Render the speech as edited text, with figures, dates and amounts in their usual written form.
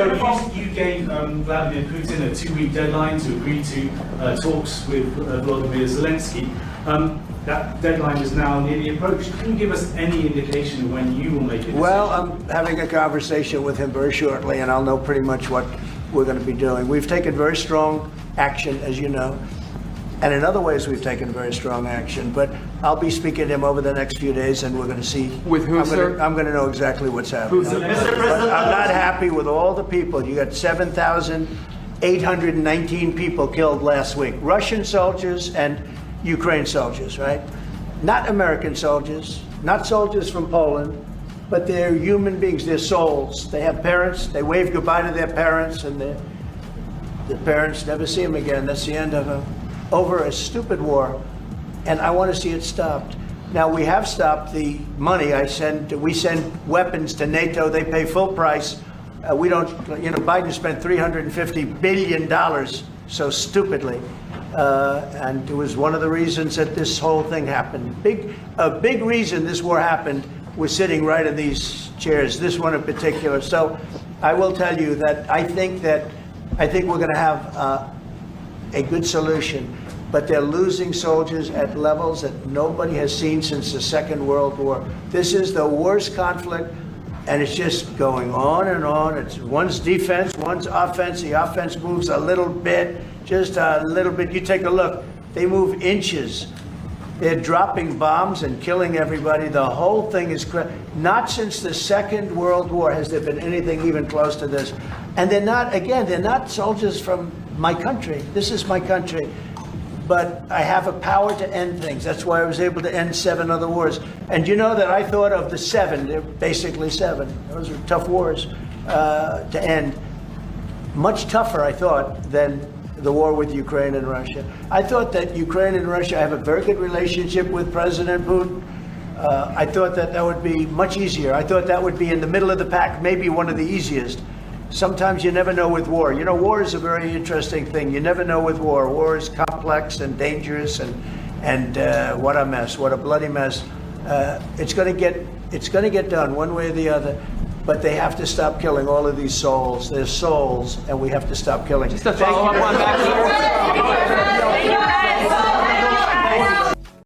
So you gave Vladimir Putin a 2-week deadline to agree to talks with Volodymyr Zelensky. That deadline is now nearly approached. Can you give us any indication of when you will make a decision? Well, I'm having a conversation with him very shortly, and I'll know pretty much what we're going to be doing. We've taken very strong action, as you know, and in other ways we've taken very strong action. But I'll be speaking to him over the next few days, and we're going to see. With who, sir? I'm going to know exactly what's happening. Mr. But I'm not happy with all the people. You got 7,819 people killed last week. Russian soldiers and Ukraine soldiers, right? Not American soldiers, not soldiers from Poland, but they're human beings, they're souls. They have parents, they wave goodbye to their parents, and the parents never see them again. That's the end of them. Over a stupid war, and I want to see it stopped. Now, we have stopped the money we send weapons to NATO, they pay full price. We don't, Biden spent $350 billion so stupidly. And it was one of the reasons that this whole thing happened. A big reason this war happened was sitting right in these chairs, this one in particular. So I will tell you that I think we're going to have a good solution, but they're losing soldiers at levels that nobody has seen since the Second World War. This is the worst conflict, and it's just going on and on. It's one's defense, one's offense. The offense moves a little bit. Just a little bit. You take a look. They move inches. They're dropping bombs and killing everybody. The whole thing is not since the Second World War has there been anything even close to this. And they're not soldiers from my country. This is my country. But I have a power to end things. That's why I was able to end 7 other wars. And you know that I thought of the 7. They're basically 7. Those are tough wars to end. Much tougher, I thought, than the war with Ukraine and Russia. I thought that Ukraine and Russia have a very good relationship with President Putin. I thought that would be much easier. I thought that would be in the middle of the pack, maybe one of the easiest. Sometimes you never know with war. War is a very interesting thing. You never know with war. War is complex and dangerous, and what a mess, what a bloody mess. It's going to get done one way or the other. But they have to stop killing all of these souls. They're souls, and we have to stop killing. Just to follow up on that.